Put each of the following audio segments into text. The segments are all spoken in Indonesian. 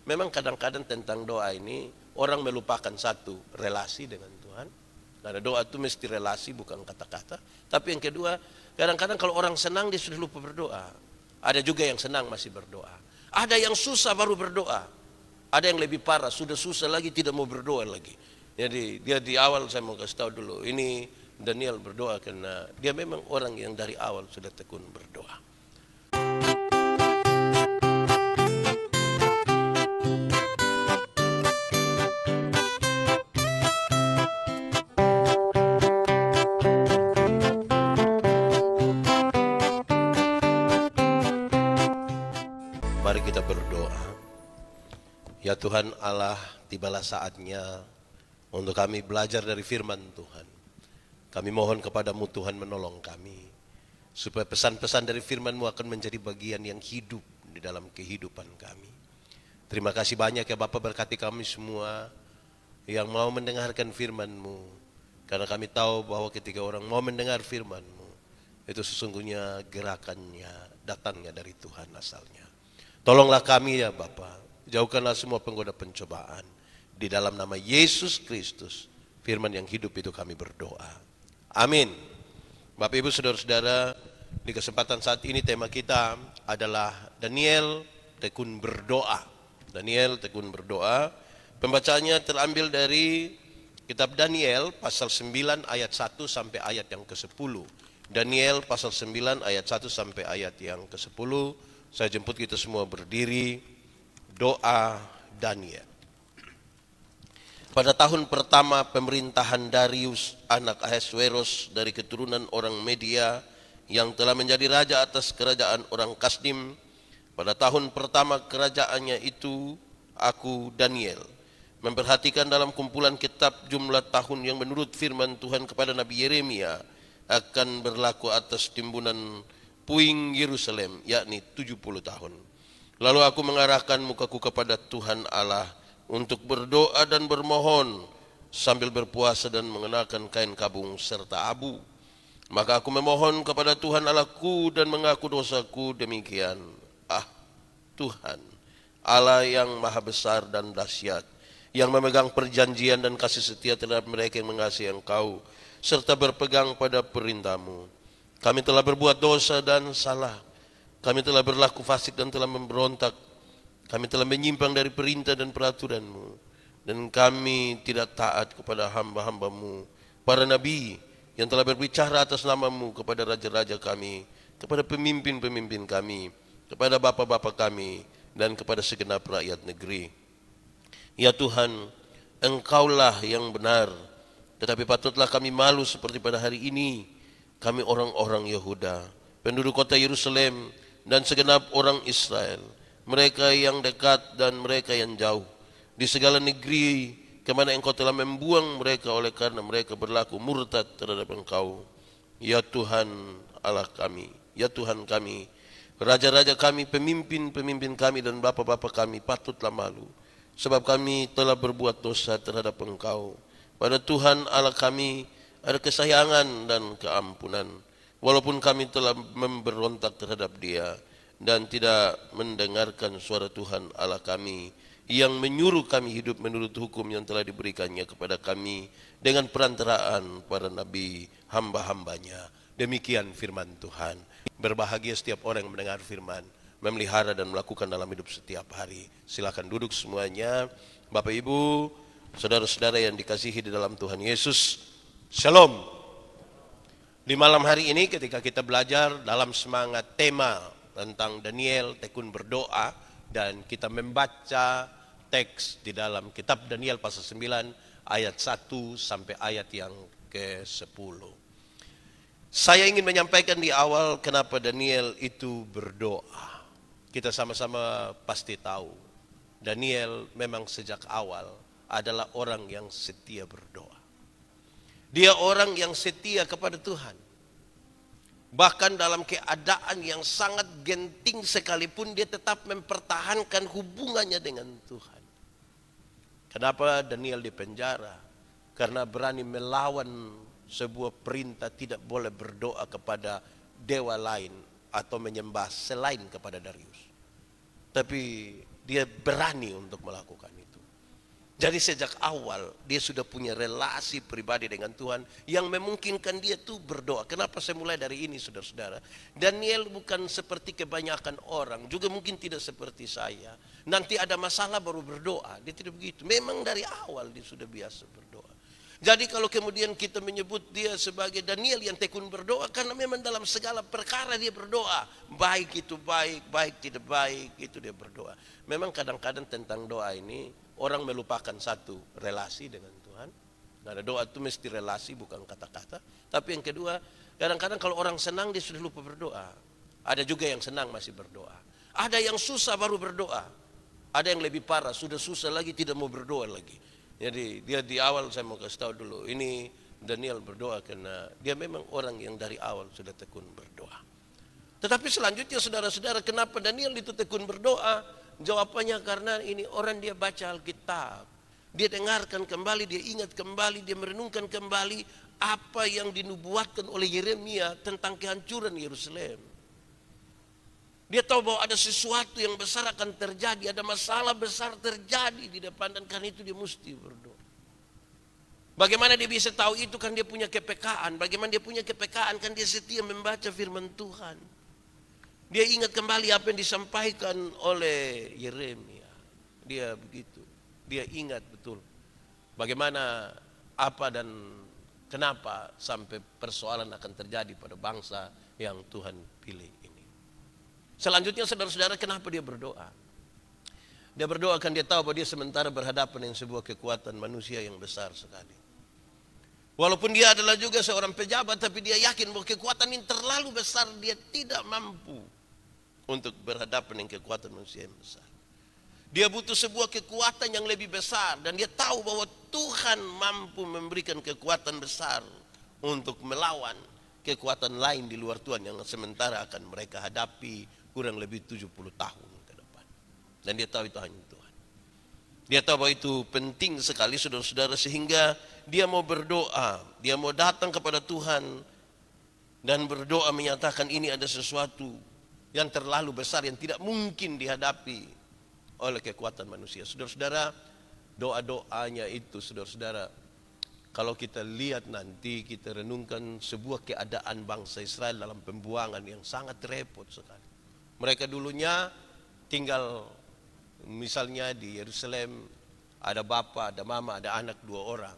Memang kadang-kadang tentang doa ini orang melupakan satu, relasi dengan Tuhan. Karena doa itu mesti relasi bukan kata-kata. Tapi yang kedua, kadang-kadang kalau orang senang dia sudah lupa berdoa. Ada juga yang senang masih berdoa. Ada yang susah baru berdoa. Ada yang lebih parah, sudah susah lagi tidak mau berdoa lagi. Jadi dia di awal saya mau kasih tahu dulu, ini Daniel berdoa karena dia memang orang yang dari awal sudah tekun berdoa. Mari kita berdoa. Ya Tuhan Allah, tibalah saatnya untuk kami belajar dari firman Tuhan. Kami mohon kepadamu Tuhan menolong kami, supaya pesan-pesan dari firman-Mu akan menjadi bagian yang hidup di dalam kehidupan kami. Terima kasih banyak ya Bapak, berkati kami semua yang mau mendengarkan firman-Mu. Karena kami tahu bahwa ketika orang mau mendengar firman-Mu, itu sesungguhnya gerakannya, datangnya dari Tuhan asalnya. Tolonglah kami ya Bapak, jauhkanlah semua penggoda pencobaan. Di dalam nama Yesus Kristus, firman yang hidup itu kami berdoa. Amin. Bapak Ibu Saudara-saudara, di kesempatan saat ini tema kita adalah Daniel tekun berdoa. Daniel tekun berdoa. Pembacaannya terambil dari kitab Daniel pasal 9 ayat 1 sampai ayat yang ke-10. Daniel pasal 9 ayat 1 sampai ayat yang ke-10. Saya jemput kita semua berdiri. Doa Daniel. Pada tahun pertama pemerintahan Darius anak Ahasweros dari keturunan orang Media yang telah menjadi raja atas kerajaan orang Kasdim, pada tahun pertama kerajaannya itu, aku Daniel memperhatikan dalam kumpulan kitab jumlah tahun yang menurut firman Tuhan kepada Nabi Yeremia akan berlaku atas timbunan puing Yerusalem, yakni 70 tahun. Lalu aku mengarahkan mukaku kepada Tuhan Allah untuk berdoa dan bermohon sambil berpuasa dan mengenakan kain kabung serta abu. Maka aku memohon kepada Tuhan Allahku dan mengaku dosaku demikian. Ah Tuhan, Allah yang maha besar dan dahsyat, yang memegang perjanjian dan kasih setia terhadap mereka yang mengasihi Engkau, serta berpegang pada perintah-Mu. Kami telah berbuat dosa dan salah. Kami telah berlaku fasik dan telah memberontak. Kami telah menyimpang dari perintah dan peraturan-Mu. Dan kami tidak taat kepada hamba-hamba-Mu, para nabi yang telah berbicara atas nama-Mu kepada raja-raja kami, kepada pemimpin-pemimpin kami, kepada bapa-bapa kami, dan kepada segenap rakyat negeri. Ya Tuhan, Engkaulah yang benar, tetapi patutlah kami malu seperti pada hari ini. Kami orang-orang Yehuda, penduduk kota Yerusalem, dan segenap orang Israel, mereka yang dekat dan mereka yang jauh, di segala negeri kemana Engkau telah membuang mereka oleh karena mereka berlaku murtad terhadap Engkau. Ya Tuhan Allah kami, ya Tuhan kami, raja-raja kami, pemimpin-pemimpin kami dan bapa-bapa kami patutlah malu, sebab kami telah berbuat dosa terhadap Engkau. Pada Tuhan Allah kami ada kesayangan dan keampunan, walaupun kami telah memberontak terhadap Dia dan tidak mendengarkan suara Tuhan Allah kami yang menyuruh kami hidup menurut hukum yang telah diberikannya kepada kami dengan perantaraan para nabi hamba-hambanya. Demikian firman Tuhan. Berbahagia setiap orang yang mendengar firman, memelihara dan melakukan dalam hidup setiap hari. Silakan duduk semuanya. Bapak Ibu, saudara-saudara yang dikasihi di dalam Tuhan Yesus, Shalom. Di malam hari ini ketika kita belajar dalam semangat tema tentang Daniel tekun berdoa, dan kita membaca teks di dalam kitab Daniel pasal 9 ayat 1 sampai ayat yang ke-10. Saya ingin menyampaikan di awal kenapa Daniel itu berdoa. Kita sama-sama pasti tahu Daniel memang sejak awal adalah orang yang setia berdoa. Dia orang yang setia kepada Tuhan. Bahkan dalam keadaan yang sangat genting sekalipun dia tetap mempertahankan hubungannya dengan Tuhan. Kenapa Daniel dipenjara? Karena berani melawan sebuah perintah tidak boleh berdoa kepada dewa lain atau menyembah selain kepada Darius. Tapi dia berani untuk melakukan itu. Jadi sejak awal dia sudah punya relasi pribadi dengan Tuhan yang memungkinkan dia tuh berdoa. Kenapa saya mulai dari ini, saudara-saudara? Daniel bukan seperti kebanyakan orang, juga mungkin tidak seperti saya. Nanti ada masalah baru berdoa, dia tidak begitu. Memang dari awal dia sudah biasa berdoa. Jadi kalau kemudian kita menyebut dia sebagai Daniel yang tekun berdoa, karena memang dalam segala perkara dia berdoa. Baik itu baik, baik tidak baik, itu dia berdoa. Memang kadang-kadang tentang doa ini, orang melupakan satu, relasi dengan Tuhan. Karena doa itu mesti relasi, bukan kata-kata. Tapi yang kedua, kadang-kadang kalau orang senang dia sudah lupa berdoa. Ada juga yang senang masih berdoa. Ada yang susah baru berdoa. Ada yang lebih parah, sudah susah lagi tidak mau berdoa lagi. Jadi dia di awal saya mau kasih tahu dulu, ini Daniel berdoa karena dia memang orang yang dari awal sudah tekun berdoa. Tetapi selanjutnya saudara-saudara, kenapa Daniel itu tekun berdoa? Jawabannya karena ini orang dia baca Alkitab. Dia dengarkan kembali, dia ingat kembali, dia merenungkan kembali apa yang dinubuatkan oleh Yeremia tentang kehancuran Yerusalem. Dia tahu bahwa ada sesuatu yang besar akan terjadi, ada masalah besar terjadi di depan, dan karena itu dia mesti berdoa. Bagaimana dia bisa tahu itu? Kan dia punya kepekaan. Bagaimana dia punya kepekaan? Kan dia setia membaca firman Tuhan. Dia ingat kembali apa yang disampaikan oleh Yeremia. Dia begitu. Dia ingat betul bagaimana, apa dan kenapa sampai persoalan akan terjadi pada bangsa yang Tuhan pilih ini. Selanjutnya saudara-saudara, kenapa dia berdoa? Dia berdoa kan dia tahu bahwa dia sementara berhadapan dengan sebuah kekuatan manusia yang besar sekali. Walaupun dia adalah juga seorang pejabat, tapi dia yakin bahwa kekuatan ini terlalu besar, dia tidak mampu untuk berhadapan dengan kekuatan manusia yang besar. Dia butuh sebuah kekuatan yang lebih besar, dan dia tahu bahwa Tuhan mampu memberikan kekuatan besar untuk melawan kekuatan lain di luar Tuhan yang sementara akan mereka hadapi kurang lebih 70 tahun ke depan. Dan dia tahu itu hanya Tuhan. Dia tahu bahwa itu penting sekali saudara-saudara, sehingga dia mau berdoa, dia mau datang kepada Tuhan dan berdoa menyatakan ini ada sesuatu yang terlalu besar yang tidak mungkin dihadapi oleh kekuatan manusia. Saudara-saudara, doa-doanya itu saudara-saudara, kalau kita lihat nanti, kita renungkan sebuah keadaan bangsa Israel dalam pembuangan yang sangat repot sekali. Mereka dulunya tinggal misalnya di Yerusalem, ada bapak, ada mama, ada anak 2 orang.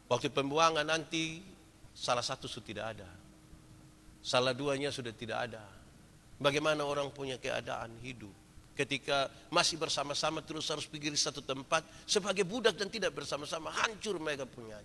Waktu pembuangan nanti salah satu sudah tidak ada, salah 2-nya sudah tidak ada. Bagaimana orang punya keadaan hidup ketika masih bersama-sama terus harus pergi di satu tempat sebagai budak dan tidak bersama-sama, hancur mereka punya.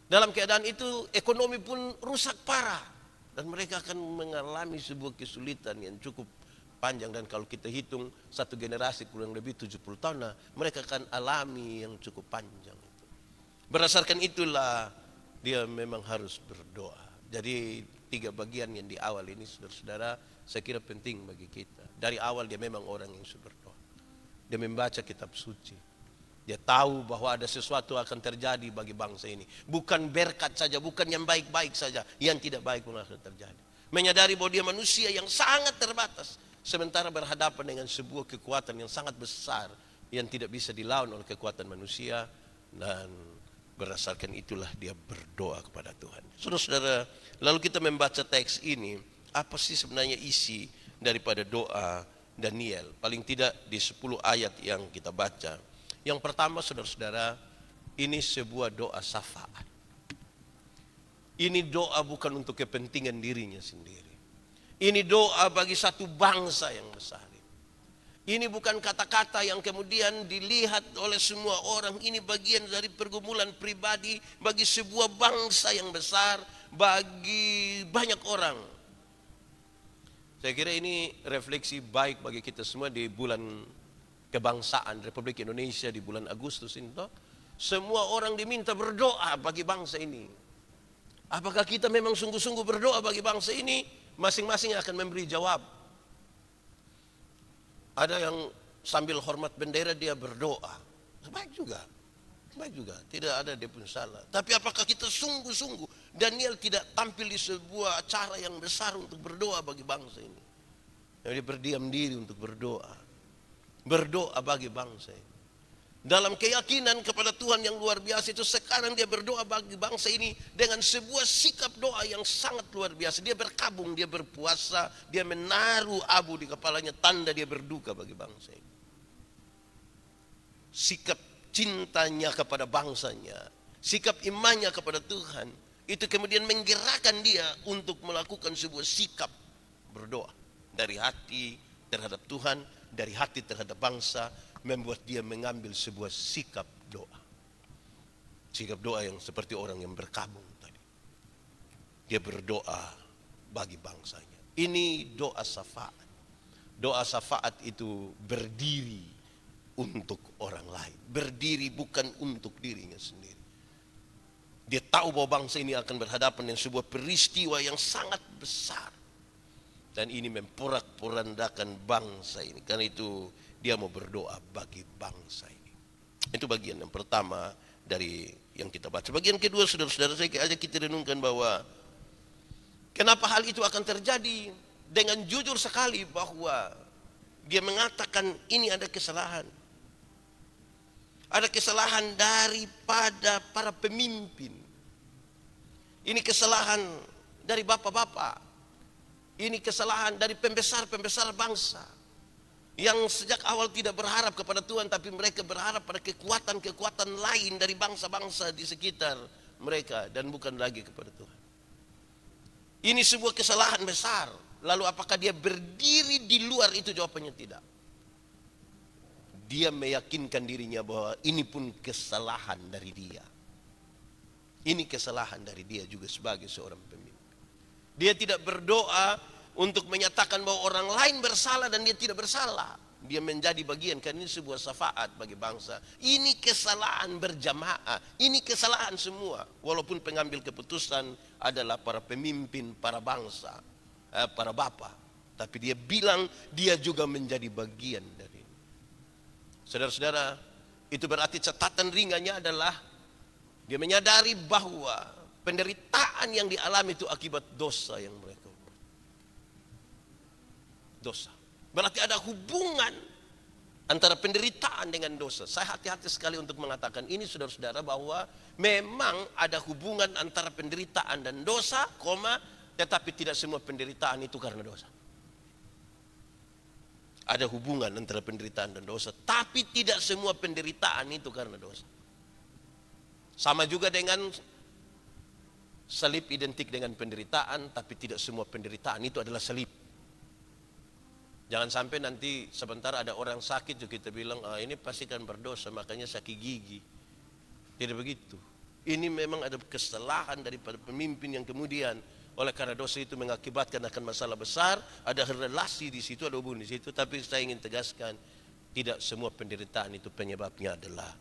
Dalam keadaan itu ekonomi pun rusak parah, dan mereka akan mengalami sebuah kesulitan yang cukup panjang. Dan kalau kita hitung satu generasi kurang lebih 70 tahun, nah, mereka akan alami yang cukup panjang itu. Berdasarkan itulah dia memang harus berdoa. Jadi 3 bagian yang di awal ini saudara-saudara, saya kira penting bagi kita. Dari awal dia memang orang yang sudah berdoa. Dia membaca kitab suci. Dia tahu bahwa ada sesuatu akan terjadi bagi bangsa ini. Bukan berkat saja, bukan yang baik-baik saja, yang tidak baik pun akan terjadi. Menyadari bahwa dia manusia yang sangat terbatas, sementara berhadapan dengan sebuah kekuatan yang sangat besar, yang tidak bisa dilawan oleh kekuatan manusia. Dan berdasarkan itulah dia berdoa kepada Tuhan. Saudara-saudara, lalu kita membaca teks ini, apa sih sebenarnya isi daripada doa Daniel? Paling tidak di 10 ayat yang kita baca. Yang pertama saudara-saudara, ini sebuah doa syafaat. Ini doa bukan untuk kepentingan dirinya sendiri. Ini doa bagi satu bangsa yang besar. Ini bukan kata-kata yang kemudian dilihat oleh semua orang. Ini bagian dari pergumulan pribadi bagi sebuah bangsa yang besar, bagi banyak orang. Saya kira ini refleksi baik bagi kita semua di bulan kebangsaan Republik Indonesia di bulan Agustus ini. Semua orang diminta berdoa bagi bangsa ini. Apakah kita memang sungguh-sungguh berdoa bagi bangsa ini? Masing-masing akan memberi jawab. Ada yang sambil hormat bendera dia berdoa. Baik juga. Baik juga. Tidak ada dia pun salah. Tapi apakah kita sungguh-sungguh? Daniel tidak tampil di sebuah acara yang besar untuk berdoa bagi bangsa ini. Dia berdiam diri untuk berdoa. Berdoa bagi bangsa ini. Dalam keyakinan kepada Tuhan yang luar biasa itu, sekarang dia berdoa bagi bangsa ini dengan sebuah sikap doa yang sangat luar biasa. Dia berkabung, dia berpuasa, dia menaruh abu di kepalanya, tanda dia berduka bagi bangsa ini. Sikap cintanya kepada bangsanya, sikap imannya kepada Tuhan, itu kemudian menggerakkan dia untuk melakukan sebuah sikap berdoa. Dari hati terhadap Tuhan, dari hati terhadap bangsa, membuat dia mengambil sebuah sikap doa. Sikap doa yang seperti orang yang berkabung tadi. Dia berdoa bagi bangsanya. Ini doa syafaat. Doa syafaat itu berdiri untuk orang lain. Berdiri bukan untuk dirinya sendiri. Dia tahu bahwa bangsa ini akan berhadapan dengan sebuah peristiwa yang sangat besar. Dan ini memporak-porandakan bangsa ini. Karena itu dia mau berdoa bagi bangsa ini. Itu bagian yang pertama dari yang kita baca. Bagian kedua, saudara-saudara, saya ajak kita renungkan bahwa kenapa hal itu akan terjadi. Dengan jujur sekali bahwa dia mengatakan ini ada kesalahan. Ada kesalahan daripada para pemimpin. Ini kesalahan dari bapak-bapak. Ini kesalahan dari pembesar-pembesar bangsa. Yang sejak awal tidak berharap kepada Tuhan, tapi mereka berharap pada kekuatan-kekuatan lain dari bangsa-bangsa di sekitar mereka, dan bukan lagi kepada Tuhan. Ini sebuah kesalahan besar. Lalu apakah dia berdiri di luar itu? Jawabannya tidak. Dia meyakinkan dirinya bahwa ini pun kesalahan dari dia. Ini kesalahan dari dia juga sebagai seorang pemimpin. Dia tidak berdoa untuk menyatakan bahwa orang lain bersalah dan dia tidak bersalah. Dia menjadi bagian, karena ini sebuah syafaat bagi bangsa. Ini kesalahan berjamaah, ini kesalahan semua. Walaupun pengambil keputusan adalah para pemimpin, para bangsa, para bapa. Tapi dia bilang dia juga menjadi bagian dari ini. Saudara-saudara, itu berarti catatan ringannya adalah dia menyadari bahwa penderitaan yang dialami itu akibat dosa yang mereka dosa. Berarti ada hubungan antara penderitaan dengan dosa. Saya hati-hati sekali untuk mengatakan ini, saudara-saudara, bahwa memang ada hubungan antara penderitaan dan dosa, tetapi tidak semua penderitaan itu karena dosa. Ada hubungan antara penderitaan dan dosa, tapi tidak semua penderitaan itu karena dosa. Sama juga dengan salib identik dengan penderitaan, tapi tidak semua penderitaan itu adalah salib. Jangan sampai nanti sebentar ada orang sakit juga kita bilang, ini pasti kan berdosa makanya sakit gigi. Tidak begitu. Ini memang ada kesalahan daripada pemimpin yang kemudian oleh karena dosa itu mengakibatkan akan masalah besar. Ada relasi di situ, ada hubungan di situ. Tapi saya ingin tegaskan, tidak semua penderitaan itu penyebabnya adalah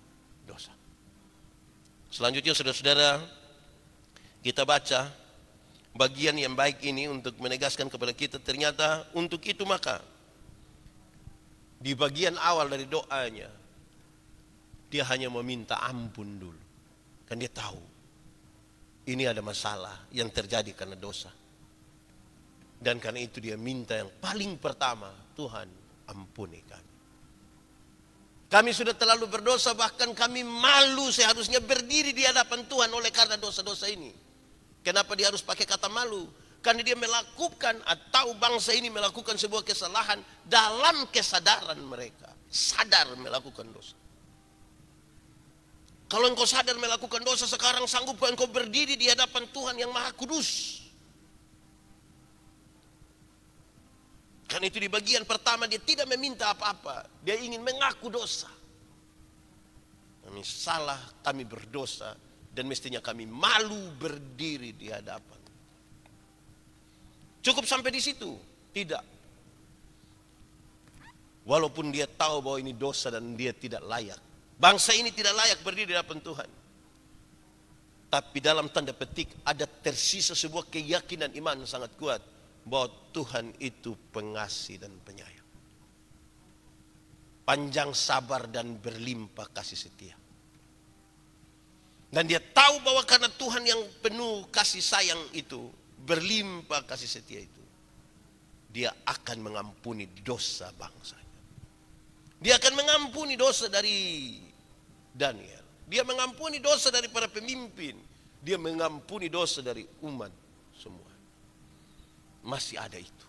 dosa. Selanjutnya, saudara-saudara, kita baca bagian yang baik ini untuk menegaskan kepada kita, ternyata untuk itu maka di bagian awal dari doanya dia hanya meminta ampun dulu. Kan dia tahu ini ada masalah yang terjadi karena dosa. Dan karena itu dia minta yang paling pertama, Tuhan ampuni kami. Kami sudah terlalu berdosa, bahkan kami malu seharusnya berdiri di hadapan Tuhan oleh karena dosa-dosa ini. Kenapa dia harus pakai kata malu? Karena dia melakukan, atau bangsa ini melakukan sebuah kesalahan dalam kesadaran mereka. Sadar melakukan dosa. Kalau engkau sadar melakukan dosa, sekarang sanggup engkau berdiri di hadapan Tuhan yang Maha Kudus. Karena itu di bagian pertama dia tidak meminta apa-apa. Dia ingin mengaku dosa. Kami salah, kami berdosa, dan mestinya kami malu berdiri di hadapan. Cukup sampai di situ? Tidak. Walaupun dia tahu bahwa ini dosa dan dia tidak layak. Bangsa ini tidak layak berdiri di hadapan Tuhan. Tapi dalam tanda petik ada tersisa sebuah keyakinan iman sangat kuat bahwa Tuhan itu pengasih dan penyayang. Panjang sabar dan berlimpah kasih setia. Dan dia tahu bahwa karena Tuhan yang penuh kasih sayang itu, berlimpah kasih setia itu, dia akan mengampuni dosa bangsanya. Dia akan mengampuni dosa dari Daniel. Dia mengampuni dosa dari para pemimpin. Dia mengampuni dosa dari umat semua. Masih ada itu.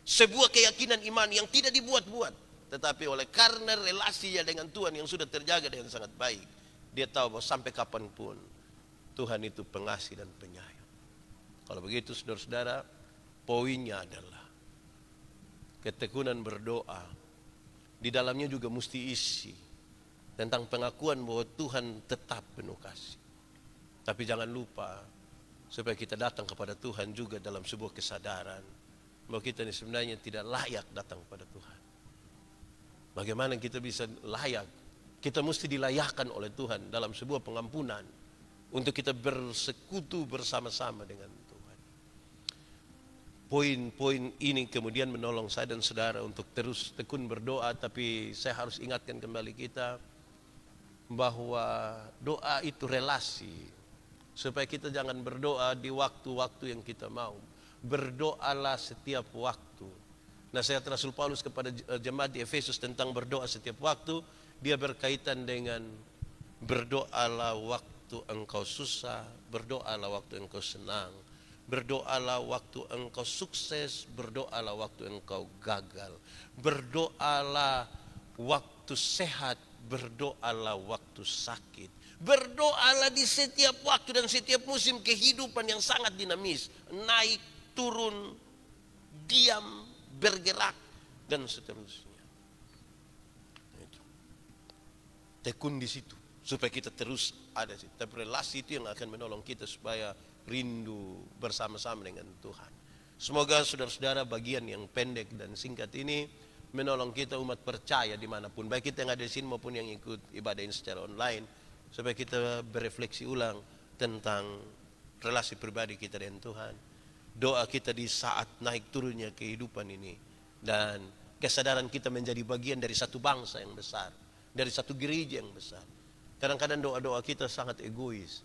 Sebuah keyakinan iman yang tidak dibuat-buat. Tetapi oleh karena relasinya dengan Tuhan yang sudah terjaga dengan sangat baik. Dia tahu bahwa sampai kapanpun Tuhan itu pengasih dan penyayang. Kalau begitu saudara-saudara, poinnya adalah ketekunan berdoa. Di dalamnya juga mesti isi tentang pengakuan bahwa Tuhan tetap penuh kasih. Tapi jangan lupa supaya kita datang kepada Tuhan juga dalam sebuah kesadaran bahwa kita ini sebenarnya tidak layak datang kepada Tuhan. Bagaimana kita bisa layak? Kita mesti dilayakkan oleh Tuhan dalam sebuah pengampunan untuk kita bersekutu bersama-sama dengan Tuhan. Poin-poin ini kemudian menolong saya dan saudara untuk terus tekun berdoa, tapi saya harus ingatkan kembali kita bahwa doa itu relasi. Supaya kita jangan berdoa di waktu-waktu yang kita mau. Berdoalah setiap waktu. Nasihat Rasul Paulus kepada jemaat di Efesus tentang berdoa setiap waktu, dia berkaitan dengan berdoalah waktu engkau susah, berdoalah waktu engkau senang, berdoalah waktu engkau sukses, berdoalah waktu engkau gagal, berdoalah waktu sehat, berdoalah waktu sakit. Berdoalah di setiap waktu dan setiap musim kehidupan yang sangat dinamis, naik, turun, diam, bergerak, dan seterusnya. Tekun di situ supaya kita terus ada. Tapi relasi itu yang akan menolong kita supaya rindu bersama-sama dengan Tuhan. Semoga saudara-saudara bagian yang pendek dan singkat ini menolong kita umat percaya dimanapun, baik kita yang ada di sini maupun yang ikut ibadah ini secara online, supaya kita berefleksi ulang tentang relasi pribadi kita dengan Tuhan. Doa kita di saat naik turunnya kehidupan ini, dan kesadaran kita menjadi bagian dari satu bangsa yang besar, dari satu gereja yang besar. Kadang-kadang doa-doa kita sangat egois,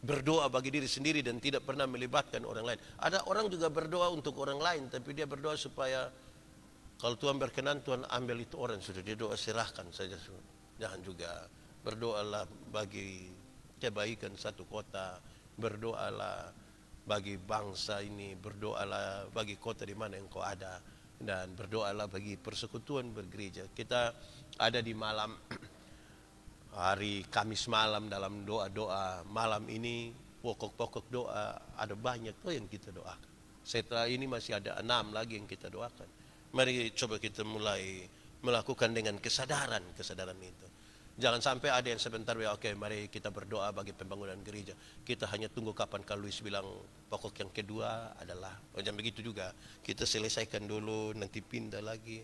berdoa bagi diri sendiri dan tidak pernah melibatkan orang lain. Ada orang juga berdoa untuk orang lain, tapi dia berdoa supaya kalau Tuhan berkenan, Tuhan ambil itu orang, sudah dia doa serahkan saja. Jangan juga berdoalah bagi kebaikan satu kota, berdoalah bagi bangsa ini, berdoalah bagi kota di mana engkau ada, dan berdoalah bagi persekutuan bergereja. Kita ada di malam hari Kamis malam dalam doa-doa malam ini, pokok-pokok doa ada banyak yang kita doakan. Setelah ini masih ada 6 lagi yang kita doakan. Mari coba kita mulai melakukan dengan kesadaran itu. Jangan sampai ada yang sebentar, oke, mari kita berdoa bagi pembangunan gereja. Kita hanya tunggu kapan kalau Luis bilang pokok yang kedua adalah, jangan begitu juga. Kita selesaikan dulu, nanti pindah lagi.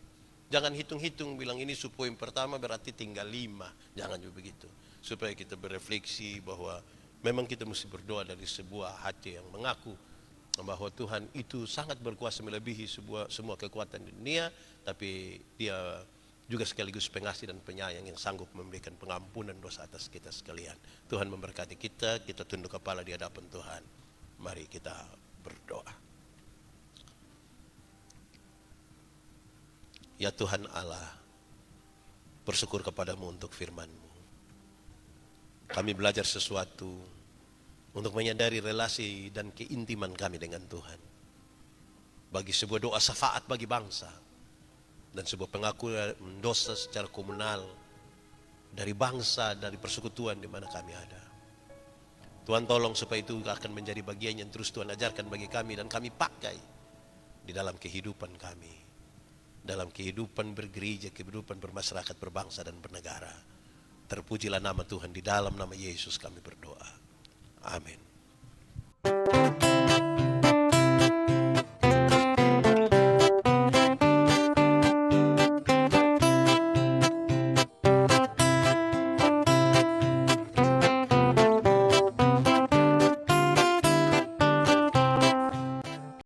Jangan hitung-hitung bilang ini poin pertama berarti tinggal 5. Jangan juga begitu. Supaya kita berefleksi bahwa memang kita mesti berdoa dari sebuah hati yang mengaku bahwa Tuhan itu sangat berkuasa melebihi semua kekuatan di dunia, tapi Dia juga sekaligus pengasih dan penyayang yang sanggup memberikan pengampunan dosa atas kita sekalian. Tuhan memberkati kita, kita tunduk kepala di hadapan Tuhan. Mari kita berdoa. Ya Tuhan Allah, bersyukur kepadamu untuk firman-Mu. Kami belajar sesuatu untuk menyadari relasi dan keintiman kami dengan Tuhan. Bagi sebuah doa syafaat bagi bangsa, dan sebuah pengakuan dosa secara komunal dari bangsa, dari persekutuan di mana kami ada. Tuhan tolong supaya itu akan menjadi bagian yang terus Tuhan ajarkan bagi kami dan kami pakai di dalam kehidupan kami, dalam kehidupan bergereja, kehidupan bermasyarakat, berbangsa dan bernegara. Terpujilah nama Tuhan, di dalam nama Yesus kami berdoa. Amin.